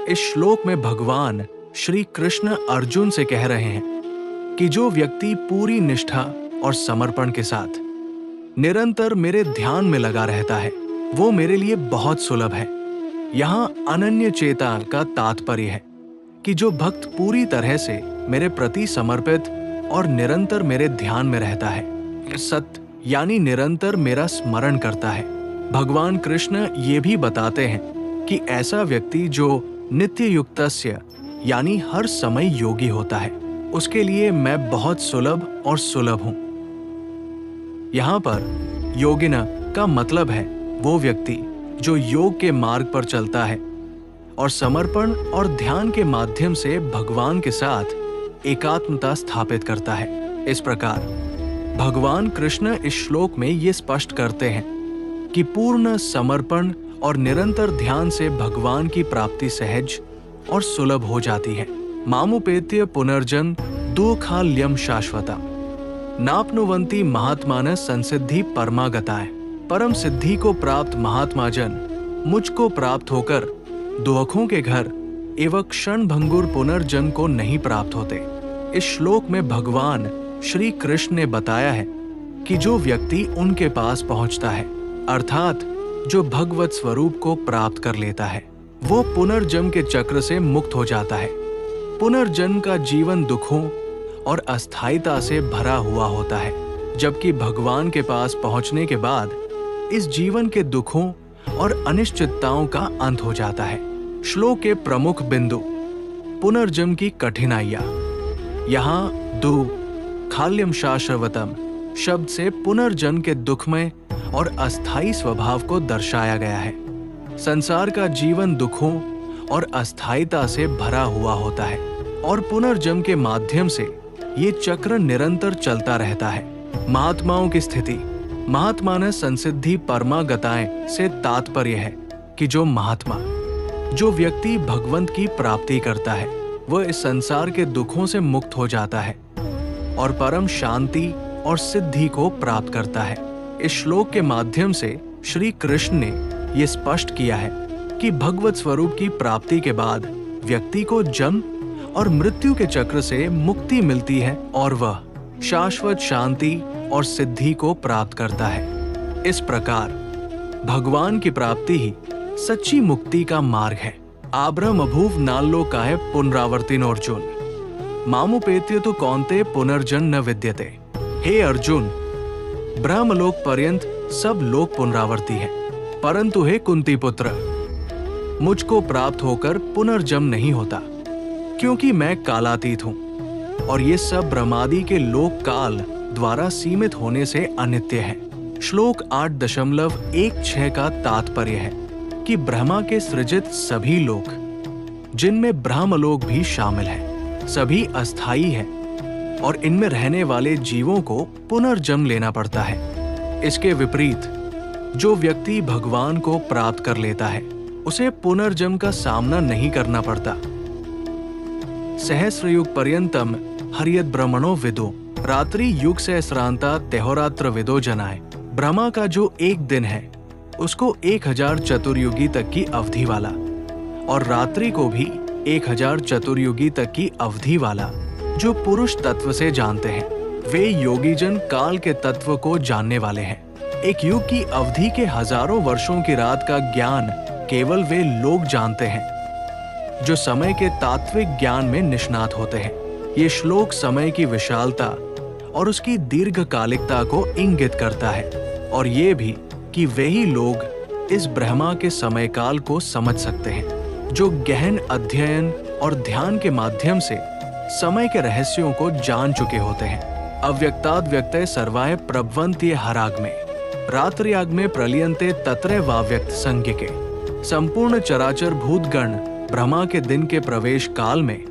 इस श्लोक में भगवान श्री कृष्ण अर्जुन से कह रहे हैं कि जो व्यक्ति पूरी निष्ठा और समर्पण के साथ निरंतर मेरे ध्यान में लगा रहता है, वो मेरे लिए बहुत सुलभ है। यहाँ अनन्य चेता का तात्पर्य है कि जो भक्त पूरी तरह से मेरे प्रति समर्पित और निरंतर मेरे ध्यान में रहता है, सत्य यानी निरंतर मेरा स्मरण करता है। भगवान कृष्ण ये भी बताते हैं कि ऐसा व्यक्ति जो नित्य युक्तस्य यानी हर समय योगी होता है, उसके लिए मैं बहुत सुलभ और सुलभ हूं। यहाँ पर योगिना का मतलब है वो व्यक्ति जो योग के मार्ग पर चलता है और समर्पण और ध्यान के माध्यम से भगवान के साथ एकात्मता स्थापित करता है। इस प्रकार भगवान कृष्ण इस श्लोक में ये स्पष्ट करते हैं कि पूर्ण समर्पण और निरंतर ध्यान से भगवान की प्राप्ति सहज और सुलभ हो जाती है। मामुपेत्य पुनर्जन दुःखाल्यम शाश्वता नाप्नुवन्ति महात्मान संसिद्धि परमागताय। परम सिद्धि को प्राप्त महात्मा जन मुझको प्राप्त होकर दुखों के घर एवं क्षण भंगुर पुनर्जन्म को नहीं प्राप्त होते। इस श्लोक में भगवान श्री कृष्ण ने बताया है कि जो व्यक्ति उनके पास पहुंचता है, अर्थात जो भगवत स्वरूप को प्राप्त कर लेता है, वो पुनर्जन्म के चक्र से मुक्त हो जाता है। पुनर्जन्म का जीवन दुखों और अस्थायिता से भरा हुआ होता है, जबकि भगवान के पास पहुंचने के बाद इस जीवन के दुखों और अनिश्चितताओं का अंत हो जाता है। श्लोक के प्रमुख बिंदु पुनर्जन्म की कठिनाइयां। यहाँ दु खाल्यम शाश्वतम शब्द से पुनर्जन्म के दुखमय और अस्थायी स्वभाव को दर्शाया गया है। संसार का जीवन दुखों और अस्थायिता से भरा हुआ होता है और पुनर्जन्म के माध्यम से ये चक्र निरंतर चलता रहता है। महात्माओं की स्थिति। महात्मान संसिद्धि परमागताएं से तात्पर्य है कि जो महात्मा, जो व्यक्ति भगवंत की प्राप्ति करता है, वह इस संसार के दुखों से मुक्त हो जाता है और परम शांति और सिद्धि को प्राप्त करता है। इस श्लोक के माध्यम से श्री कृष्ण ने यह स्पष्ट किया है कि भगवत स्वरूप की प्राप्ति के बाद व्यक्ति को जन्म और मृत्यु के चक्र से मुक्ति मिलती है और वह शाश्वत शांति और सिद्धि को प्राप्त करता है। इस प्रकार भगवान की प्राप्ति ही सच्ची मुक्ति का मार्ग है। आब्रह्म अभूव नाल्लो का है पुनरावर्तिन अर्जुन मामुपेत्य तो कौन्ते पुनर्जन न विद्यते। हे अर्जुन, ब्रह्मलोक पर्यंत सब लोग पुनरावर्ती है, परंतु हे कुंती पुत्र, मुझको प्राप्त होकर पुनर्जन्म नहीं होता, क्योंकि मैं कालातीत हूं और ये सब ब्रह्मादि के लोक काल द्वारा सीमित होने से अनित्य है। श्लोक 8.16 का तात्पर्य है कि ब्रह्मा के सृजित सभी लोक, जिनमें ब्रह्मलोक भी शामिल है, सभी अस्थायी है और इनमें रहने वाले जीवों को पुनर्जन्म लेना पड़ता है। इसके विपरीत जो व्यक्ति भगवान को प्राप्त कर लेता है, उसे पुनर्जन्म का सामना नहीं करना पड़ता। सहस्रयुग पर्यंतम हरियत ब्रह्मणो विदो रात्रि युग सहस्रांता तेहोरात्र विदो जनाए। ब्रह्मा का जो एक दिन है उसको 1000 चतुर्युगी तक की अवधि वाला और रात्रि को भी 1000 चतुर्युगी तक की अवधि वाला जो पुरुष तत्व से जानते हैं, वे योगीजन काल के तत्व को जानने वाले हैं। एक युग की अवधि के हजारों वर्षों की रात का ज्ञान केवल वे लोग जानते हैं जो समय के तात्विक ज्ञान में निष्णात होते हैं। ये श्लोक समय की विशालता और उसकी दीर्घकालिकता को इंगित करता है और ये भी कि वे ही लोग इस ब्रह्मा के समय काल को समझ सकते हैं जो गहन अध्ययन और ध्यान के माध्यम से समय के रहस्यों को जान चुके होते हैं। अव्यक्ताद् व्यक्तये सर्वाय प्रभवन्ति हराग्मे। रात्र्याग में प्रलियंते तत्रैवाव्यक्त संज्ञके। संपूर्ण चराचर भूतगण ब्रह्मा के दिन के प्रवेश काल में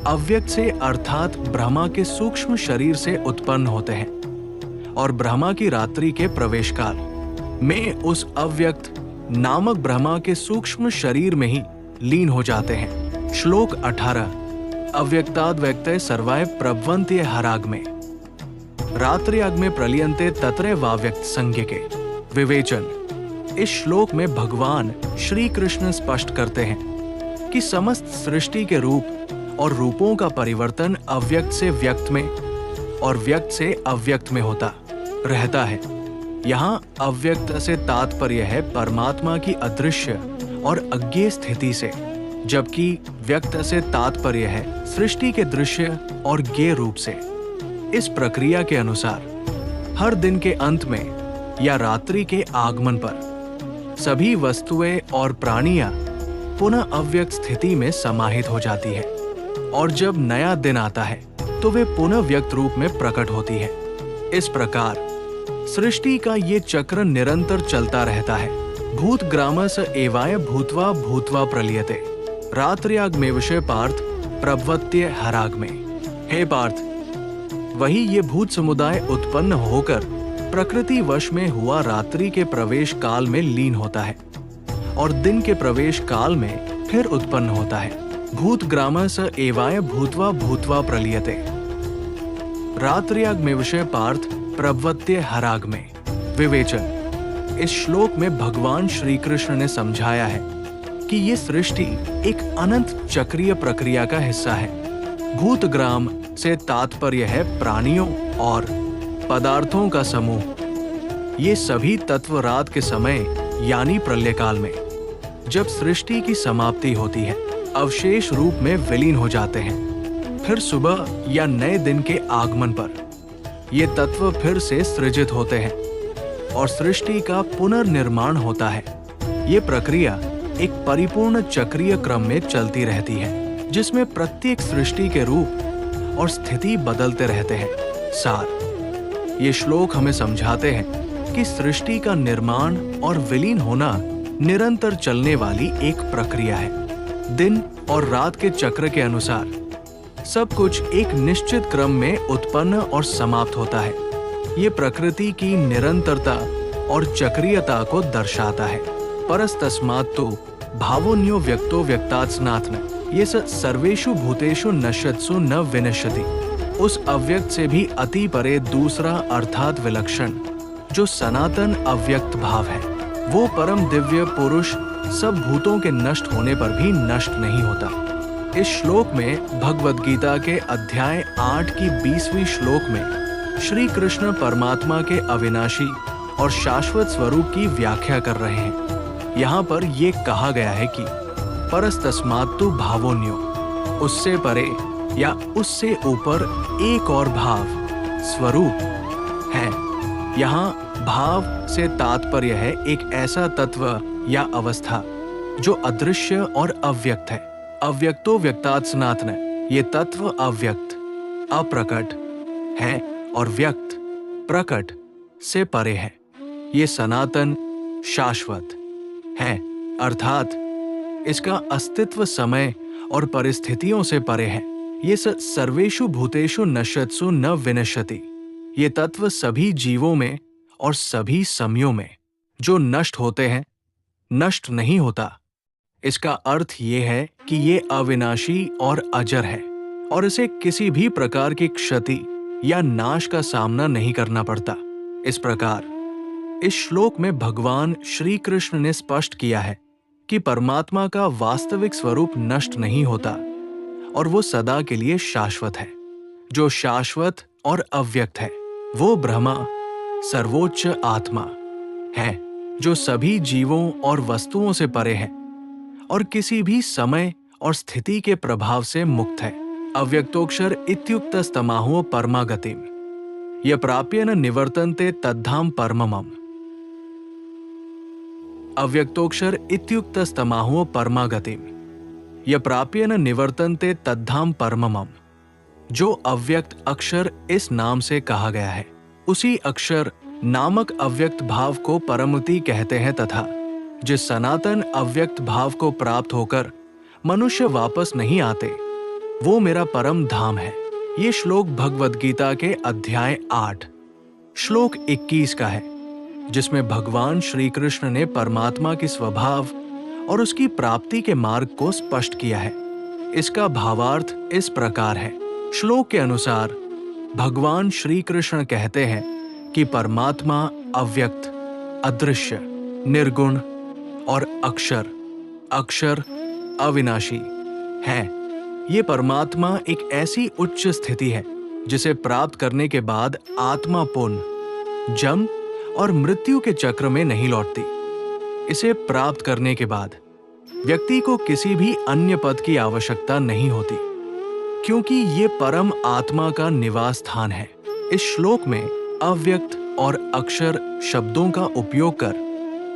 अव्यक्त से अर्थात ब्रह्मा के सूक्ष्म शरीर से उत्पन्न होते हैं और ब्रह्मा की रात्रि के प्रवेश काल में उस अव्यक्त नामक ब्रह्मा के सूक्ष्म शरीर में ही लीन हो जाते हैं। श्लोक 18 अव्यक्ताद् व्यक्ते सर्वाय प्रभवन्ते हराग में। रात्र्याग में प्रलियंते तत्रैवाव्यक्त संज्ञके। विवेचन। इस श्लोक में भगवान श्री कृष्ण स्पष्ट करते हैं कि समस्त सृष्टि के रूप और रूपों का परिवर्तन अव्यक्त से व्यक्त में और व्यक्त से अव्यक्त में होता रहता है। यहाँ अव्यक्त से तात्पर्य है परमात्मा की अदृश्य और अज्ञेय स्थिति से, जबकि व्यक्त से तात्पर्य है सृष्टि के दृश्य और ज्ञेय रूप से। इस प्रक्रिया के अनुसार हर दिन के अंत में या रात्रि के आगमन पर सभी वस्तुएं और प्राणियां पुनः अव्यक्त स्थिति में समाहित हो जाती है और जब नया दिन आता है तो वे पुनः व्यक्त रूप में प्रकट होती है। इस प्रकार सृष्टि का ये चक्र निरंतर चलता रहता है। भूतग्रामस एवाय भूत्वा भूत्वा प्रलीयते। रात्र्याग में विषय पार्थ प्रभवत्य हराग में। हे पार्थ, वही ये भूत समुदाय उत्पन्न होकर प्रकृति वश में हुआ रात्रि के प्रवेश काल में लीन होता है और दिन के प्रवेश काल में फिर उत्पन्न होता है। भूतग्रामस एवाय भूत्वा भूत्वा प्रलीयते। रात्र्याग में विषय पार्थ प्रभवत्य हराग में। विवेचन। इस श्लोक में भगवान श्री कृष्ण ने समझाया है कि ये सृष्टि एक अनंत चक्रीय प्रक्रिया का हिस्सा है। भूतग्राम से तात्पर्य है प्राणियों और पदार्थों का समूह। ये सभी तत्व रात के समय यानी प्रलय काल में जब सृष्टि की समाप्ति होती है अवशेष रूप में विलीन हो जाते हैं। फिर सुबह या नए दिन के आगमन पर ये तत्व फिर से सृजित होते हैं और सृष्टि का पुनर्निर्माण होता है। ये प्रक्रिया एक परिपूर्ण चक्रीय क्रम में चलती रहती है जिसमें प्रत्येक सृष्टि के रूप और स्थिति बदलते रहते हैं। सार। ये श्लोक हमें समझाते हैं कि सृष्टि का निर्माण और विलीन होना निरंतर चलने वाली एक प्रक्रिया है। दिन और रात के चक्र के अनुसार सब कुछ एक निश्चित क्रम में उत्पन्न और समाप्त होता है। ये प्रकृति की निरंतरता और चक्रीयता को दर्शाता है। परस्तस्मात्तु भावोऽन्यो व्यक्तो व्यक्तात् सनातन ये सर्वेषु भूतेषु नश्यत्सु न विनश्यति। उस अव्यक्त से भी अति परे दूसरा अर्थात विलक्षण जो सनातन अव्यक्त भाव है, वो परम दिव्य पुरुष सब भूतों के नष्ट होने पर भी नष्ट नहीं होता। इस श्लोक में भगवद गीता के अध्याय 8 की 20वीं श्लोक में श्री कृष्ण परमात्मा के अविनाशी और शाश्वत स्वरूप की व्याख्या कर रहे हैं। यहाँ पर ये कहा गया है कि परस्तस्मात्तु भावोऽन्यो, उससे परे या उससे ऊपर एक और भाव स्वरूप है। यहाँ भाव से तात्पर्य है एक ऐसा तत्व या अवस्था जो अदृश्य और अव्यक्त है। अव्यक्तो व्यक्तात् सनातन ये तत्व अव्यक्त अप्रकट है और व्यक्त प्रकट से परे है। ये सनातन शाश्वत है अर्थात इसका अस्तित्व समय और परिस्थितियों से परे है। ये सर्वेषु भूतेषु नश्यत्सु न विनश्यति। ये तत्व सभी जीवों में और सभी समयों में जो नष्ट होते हैं नष्ट नहीं होता। इसका अर्थ ये है कि ये अविनाशी और अजर है और इसे किसी भी प्रकार की क्षति या नाश का सामना नहीं करना पड़ता। इस प्रकार इस श्लोक में भगवान श्री कृष्ण ने स्पष्ट किया है कि परमात्मा का वास्तविक स्वरूप नष्ट नहीं होता और वो सदा के लिए शाश्वत है। जो शाश्वत और अव्यक्त है वो ब्रह्मा सर्वोच्च आत्मा है जो सभी जीवों और वस्तुओं से परे है और किसी भी समय और स्थिति के प्रभाव से मुक्त है। अव्यक्तोक्षर इत्युक्तस्तमाहो परमागतिम य प्राप्य न निवर्तन्ते तद्धाम परममम्। अव्यक्तोक्षर इत्युक्तस्तमाहो परमागतिम य प्राप्य न निवर्तन्ते तद्धाम परममम्। जो अव्यक्त अक्षर इस नाम से कहा गया है उसी अक्षर नामक अव्यक्त भाव को परमति कहते हैं तथा जिस सनातन अव्यक्त भाव को प्राप्त होकर मनुष्य वापस नहीं आते, वो मेरा परम धाम है। ये श्लोक भगवद गीता के अध्याय 8 श्लोक 21 का है, जिसमें भगवान श्री कृष्ण ने परमात्मा की स्वभाव और उसकी प्राप्ति के मार्ग को स्पष्ट किया है। इसका भावार्थ इस प्रकार है। श्लोक के अनुसार भगवान श्री कृष्ण कहते हैं कि परमात्मा अव्यक्त, अदृश्य, निर्गुण और अक्षर अविनाशी है। ये परमात्मा एक ऐसी उच्च स्थिति है जिसे प्राप्त करने के बाद आत्मा पुनः जन्म और मृत्यु के चक्र में नहीं लौटती। इसे प्राप्त करने के बाद व्यक्ति को किसी भी अन्य पद की आवश्यकता नहीं होती, क्योंकि ये परम आत्मा का निवास स्थान है। इस श्लोक में अव्यक्त और अक्षर शब्दों का उपयोग कर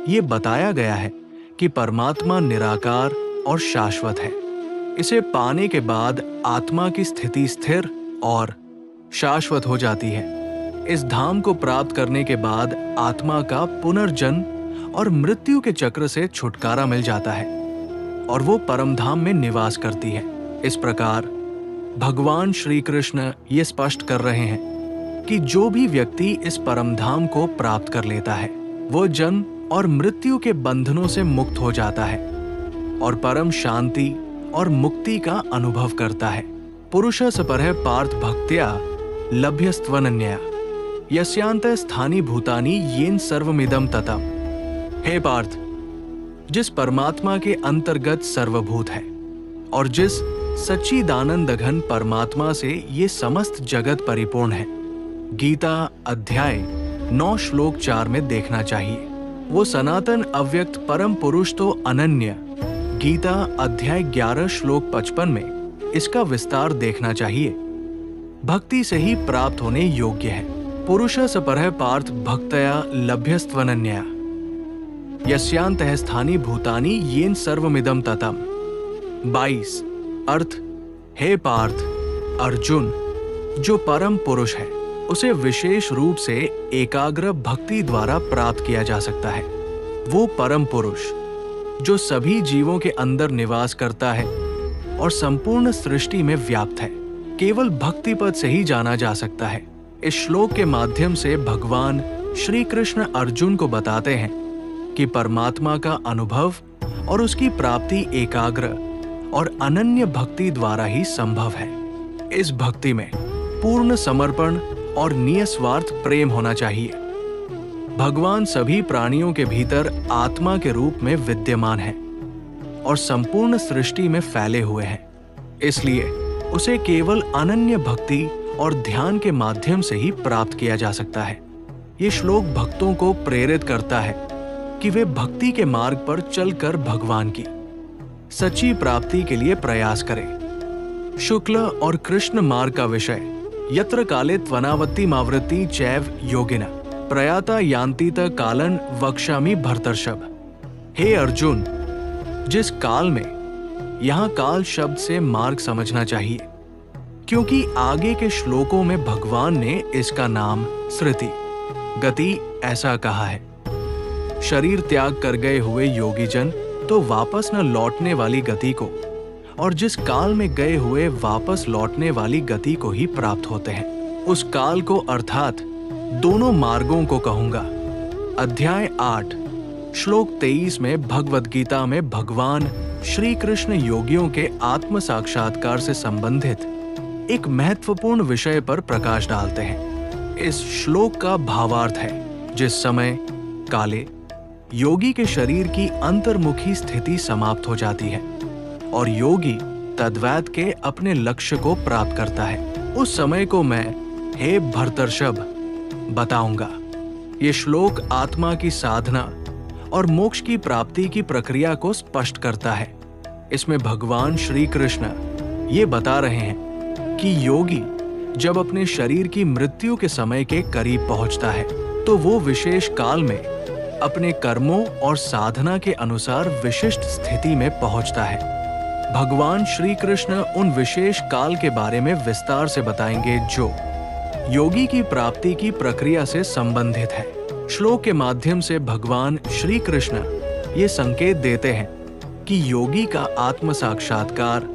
ये बताया गया है कि परमात्मा निराकार और शाश्वत है। इसे पाने के बाद आत्मा की स्थिति स्थिर और शाश्वत हो जाती है। इस धाम को प्राप्त करने के बाद आत्मा का पुनर्जन्म और मृत्यु के चक्र से छुटकारा मिल जाता है और वो परम धाम में निवास करती है। इस प्रकार भगवान श्री कृष्ण ये स्पष्ट कर रहे हैं कि जो भी व्यक्ति इस परम धाम को प्राप्त कर लेता है, वो जन्म और मृत्यु के बंधनों से मुक्त हो जाता है और परम शांति और मुक्ति का अनुभव करता है। पुरुषः परः पार्थ भक्त्या लभ्यस्त्वनन्या यस्यांतः स्थानि भूतानि येन सर्वमिदं ततम्। हे पार्थ, जिस परमात्मा के अंतर्गत सर्वभूत है और जिस सच्चिदानंद घन परमात्मा से ये समस्त जगत परिपूर्ण है, गीता अध्याय 9 श्लोक 4 में देखना चाहिए। वो सनातन अव्यक्त परम पुरुष तो अनन्य, गीता अध्याय 11 श्लोक 55 में इसका विस्तार देखना चाहिए। भक्ति से ही प्राप्त होने योग्य है। पुरुषः परः पार्थ भक्तया लभ्यस्त्वनन्या यस्यांतः स्थानि भूतानि येन सर्वमिदं ततम्। 22 अर्थ, हे पार्थ, अर्जुन, जो परम पुरुष है उसे विशेष रूप से एकाग्र भक्ति द्वारा प्राप्त किया जा सकता है। वो परम पुरुष जो सभी जीवों के अंदर निवास करता है और संपूर्ण सृष्टि में व्याप्त है, केवल भक्ति पद से ही जाना जा सकता है। इस श्लोक के माध्यम से भगवान श्री कृष्ण अर्जुन को बताते हैं कि परमात्मा का अनुभव और उसकी प्राप्ति एकाग्र और अनन्य भक्ति द्वारा ही संभव है। इस भक्ति में पूर्ण समर्पण और निस्वार्थ प्रेम होना चाहिए। भगवान सभी प्राणियों के भीतर आत्मा के रूप में विद्यमान है और संपूर्ण सृष्टि में फैले हुए हैं। इसलिए उसे केवल अनन्य भक्ति और ध्यान के माध्यम से ही प्राप्त किया जा सकता है। ये श्लोक भक्तों को प्रेरित करता है कि वे भक्ति के मार्ग पर चलकर भगवान की सच्ची प्राप्ति के लिए प्रयास करें। शुक्ल और कृष्ण मार्ग का विषय यत्र काले त्वनावत्ति मावृत्ति चैव योगिना प्रयाता यान्तीत कालन वक्ष्यामि भर्तर्षभ। हे अर्जुन, जिस काल में, यहाँ काल शब्द से मार्ग समझना चाहिए, क्योंकि आगे के श्लोकों में भगवान ने इसका नाम स्मृति गति ऐसा कहा है। शरीर त्याग कर गए हुए योगी जन तो वापस न लौटने वाली गति को और जिस काल में गए हुए वापस लौटने वाली गति को ही प्राप्त होते हैं। उस काल को अर्थात दोनों मार्गों को कहूंगा। अध्याय 8 श्लोक 23 में भगवद गीता में भगवान श्री कृष्ण योगियों के आत्म साक्षात्कार से संबंधित एक महत्वपूर्ण विषय पर प्रकाश डालते हैं। इस श्लोक का भावार्थ है, जिस समय काले योगी के शरीर की अंतर्मुखी स्थिति समाप्त हो जाती है और योगी तद्वैत के अपने लक्ष्य को प्राप्त करता है, उस समय को मैं हे भर्तर्षभ बताऊंगा। ये श्लोक आत्मा की साधना और मोक्ष की प्राप्ति की प्रक्रिया को स्पष्ट करता है। इसमें भगवान श्री कृष्ण ये बता रहे हैं कि योगी जब अपने शरीर की मृत्यु के समय के करीब पहुंचता है तो वो विशेष काल में अपने कर्मों और साधना के अनुसार विशिष्ट स्थिति में पहुंचता है। भगवान श्री कृष्ण उन विशेष काल के बारे में विस्तार से बताएंगे जो योगी की प्राप्ति की प्रक्रिया से संबंधित है। श्लोक के माध्यम से भगवान श्री कृष्ण ये संकेत देते हैं कि योगी का आत्म साक्षात्कार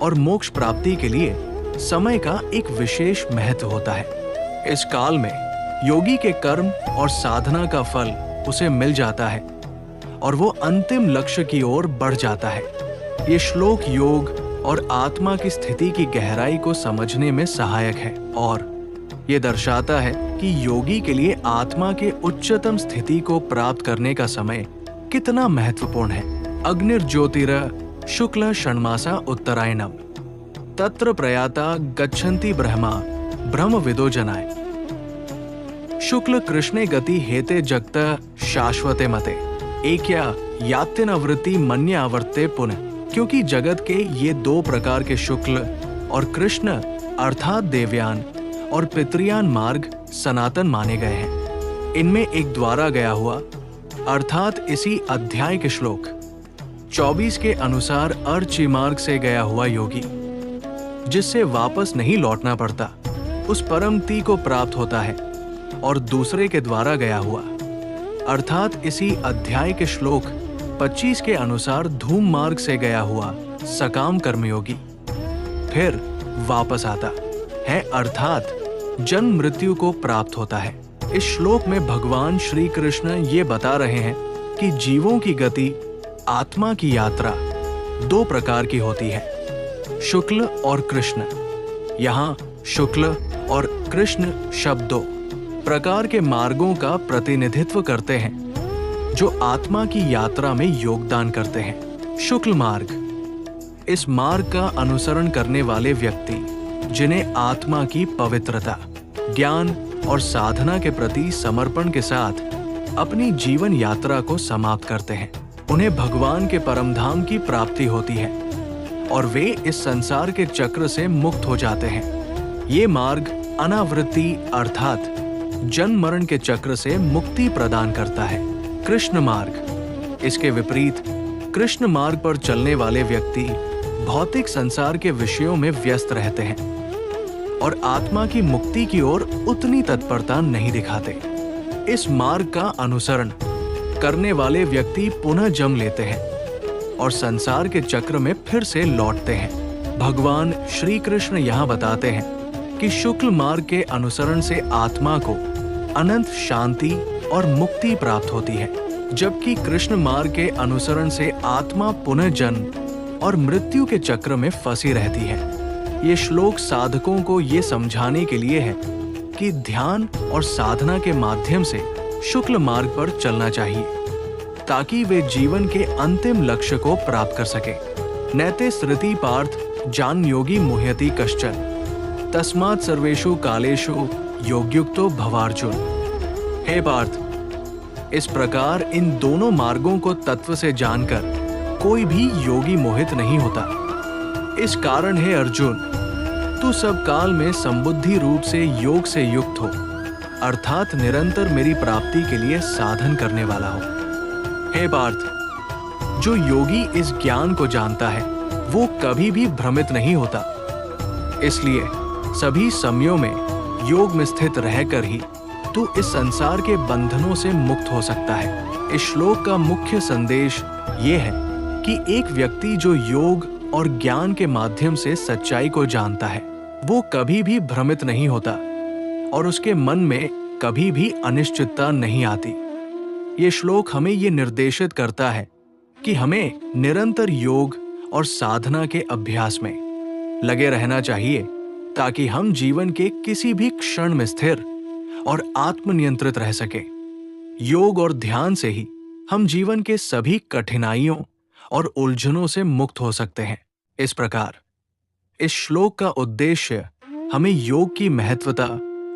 और मोक्ष प्राप्ति के लिए समय का एक विशेष महत्व होता है। इस काल में योगी के कर्म और साधना का फल उसे मिल जाता है और वो अंतिम लक्ष्य की ओर बढ़ जाता है। ये श्लोक योग और आत्मा की स्थिति की गहराई को समझने में सहायक है और ये दर्शाता है कि योगी के लिए आत्मा के उच्चतम स्थिति को प्राप्त करने का समय कितना महत्वपूर्ण है। अग्निर्ज्योतिर शुक्ल षण्मासा उत्तरायणम तत्र प्रयाता गच्छन्ति ब्रह्मा ब्रह्मविदो जनाय शुक्ल कृष्णे गति हेते जगत शाश्वते मते एकया यात्यनवृत्ति मन्य आवर्ते पुनः। क्योंकि जगत के ये दो प्रकार के शुक्ल और कृष्ण अर्थात देवयान और पितृयान मार्ग सनातन माने गए हैं। इनमें एक द्वारा गया हुआ अर्थात इसी अध्याय के श्लोक 24 के अनुसार अर्ची मार्ग से गया हुआ योगी जिससे वापस नहीं लौटना पड़ता उस परमति को प्राप्त होता है, और दूसरे के द्वारा गया हुआ अर्थात इसी अध्याय के श्लोक 25 के अनुसार धूम मार्ग से गया हुआ सकाम कर्मयोगी फिर वापस आता है अर्थात जन्म मृत्यु को प्राप्त होता है। इस श्लोक में भगवान श्री कृष्ण ये बता रहे हैं कि जीवों की गति आत्मा की यात्रा दो प्रकार की होती है, शुक्ल और कृष्ण। यहाँ शुक्ल और कृष्ण शब्दों प्रकार के मार्गों का प्रतिनिधित्व करते हैं जो आत्मा की यात्रा में योगदान करते हैं। शुक्ल मार्ग, इस मार्ग का अनुसरण करने वाले व्यक्ति जिन्हें आत्मा की पवित्रता, ज्ञान और साधना के प्रति समर्पण के साथ अपनी जीवन यात्रा को समाप्त करते हैं, उन्हें भगवान के परमधाम की प्राप्ति होती है और वे इस संसार के चक्र से मुक्त हो जाते हैं। ये मार्ग अनावृत्ति अर्थात जन्म मरण के चक्र से मुक्ति प्रदान करता है। कृष्ण मार्ग, इसके विपरीत कृष्ण मार्ग पर चलने वाले व्यक्ति भौतिक संसार के विषयों में व्यस्त रहते हैं और आत्मा की मुक्ति की ओर उतनी तत्परता नहीं दिखाते। इस मार्ग का अनुसरण करने वाले व्यक्ति पुनः जन्म लेते हैं और संसार के चक्र में फिर से लौटते हैं। भगवान श्री कृष्ण यहाँ बताते हैं कि शुक्ल मार्ग के अनुसरण से आत्मा को अनंत शांति और मुक्ति प्राप्त होती है, जबकि कृष्ण मार्ग के अनुसरण से आत्मा पुनः जन्म और मृत्यु के चक्र में फंसी रहती है। ये श्लोक साधकों को ये समझाने के लिए है कि ध्यान और साधना के माध्यम से शुक्ल मार्ग पर चलना चाहिए ताकि वे जीवन के अंतिम लक्ष्य को प्राप्त कर सके। नैते स्मृति पार्थ जान योगी मुह्यति कश्चन तस्मात् सर्वेषु कालेषु योगयुक्तो भवार्जुन। हे पार्थ, इस प्रकार इन दोनों मार्गों को तत्व से जानकर कोई भी योगी मोहित नहीं होता। इस कारण हे अर्जुन, तू सब काल में संबुद्धि रूप से योग से युक्त हो अर्थात निरंतर मेरी प्राप्ति के लिए साधन करने वाला हो। हे पार्थ, जो योगी इस ज्ञान को जानता है वो कभी भी भ्रमित नहीं होता। इसलिए सभी समयों में योग में स्थित रहकर ही तू इस संसार के बंधनों से मुक्त हो सकता है। इस श्लोक का मुख्य संदेश ये है कि एक व्यक्ति जो योग और ज्ञान के माध्यम से सच्चाई को जानता है वो कभी भी भ्रमित नहीं होता और उसके मन में कभी भी अनिश्चितता नहीं आती। ये श्लोक हमें ये निर्देशित करता है कि हमें निरंतर योग और साधना के अभ्यास में लगे रहना चाहिए ताकि हम जीवन के किसी भी क्षण में स्थिर और आत्मनियंत्रित रह सके। योग और ध्यान से ही हम जीवन के सभी कठिनाइयों और उलझनों से मुक्त हो सकते हैं। इस प्रकार इस श्लोक का उद्देश्य हमें योग की महत्वता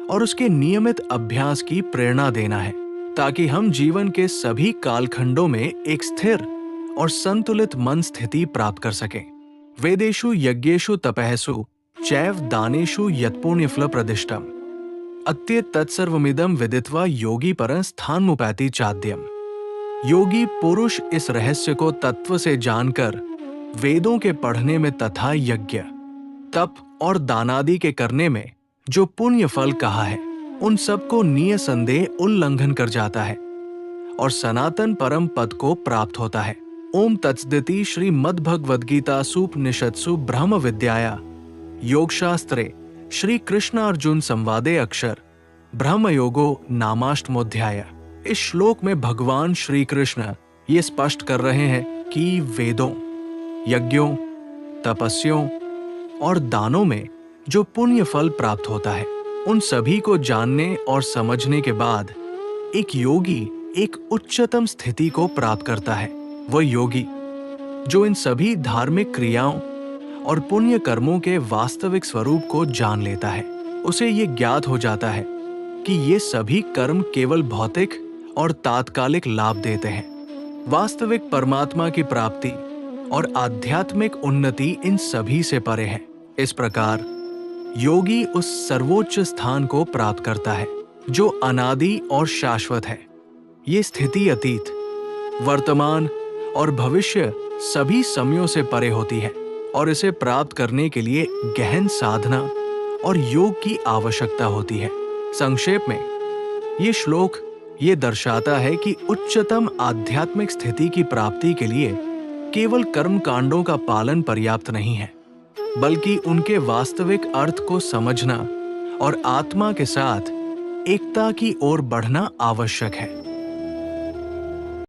और उसके नियमित अभ्यास की प्रेरणा देना है ताकि हम जीवन के सभी कालखंडों में एक स्थिर और संतुलित मन स्थिति प्राप्त कर सकें। वेदेषु यज्ञेषु तपःसु चैव दानेषु यत्पुण्यफल प्रदिष्टम अत्य तत्सर्वमिदं विदित्वा योगी परं स्थानमुपैति चाद्यम। योगी पुरुष इस रहस्य को तत्व से जानकर वेदों के पढ़ने में तथा यज्ञ, तप और दानादि के करने में जो पुण्य फल कहा है उन सबको निसंदेह उल्लंघन कर जाता है और सनातन परम पद को प्राप्त होता है। ओम तत्सदिति श्रीमद्भगवद्गीतासूपनिषत्सु ब्रह्म विद्याया योगशास्त्रे श्री कृष्ण अर्जुन संवादे अक्षर ब्रह्म योगो नामाष्टमोध्याय। इस श्लोक में भगवान श्री कृष्ण ये स्पष्ट कर रहे हैं कि वेदों, यज्ञों, तपस्यों और दानों में जो पुण्य फल प्राप्त होता है उन सभी को जानने और समझने के बाद एक योगी एक उच्चतम स्थिति को प्राप्त करता है। वह योगी जो इन सभी धार्मिक क्रियाओं और पुण्य कर्मों के वास्तविक स्वरूप को जान लेता है, उसे ये ज्ञात हो जाता है कि ये सभी कर्म केवल भौतिक और तात्कालिक लाभ देते हैं। वास्तविक परमात्मा की प्राप्ति और आध्यात्मिक उन्नति इन सभी से परे है। इस प्रकार योगी उस सर्वोच्च स्थान को प्राप्त करता है जो अनादि और शाश्वत है। ये स्थिति अतीत, वर्तमान और भविष्य सभी समयों से परे होती है और इसे प्राप्त करने के लिए गहन साधना और योग की आवश्यकता होती है। संक्षेप में ये श्लोक ये दर्शाता है कि उच्चतम आध्यात्मिक स्थिति की प्राप्ति के लिए केवल कर्म कांडों का पालन पर्याप्त नहीं है, बल्कि उनके वास्तविक अर्थ को समझना और आत्मा के साथ एकता की ओर बढ़ना आवश्यक है।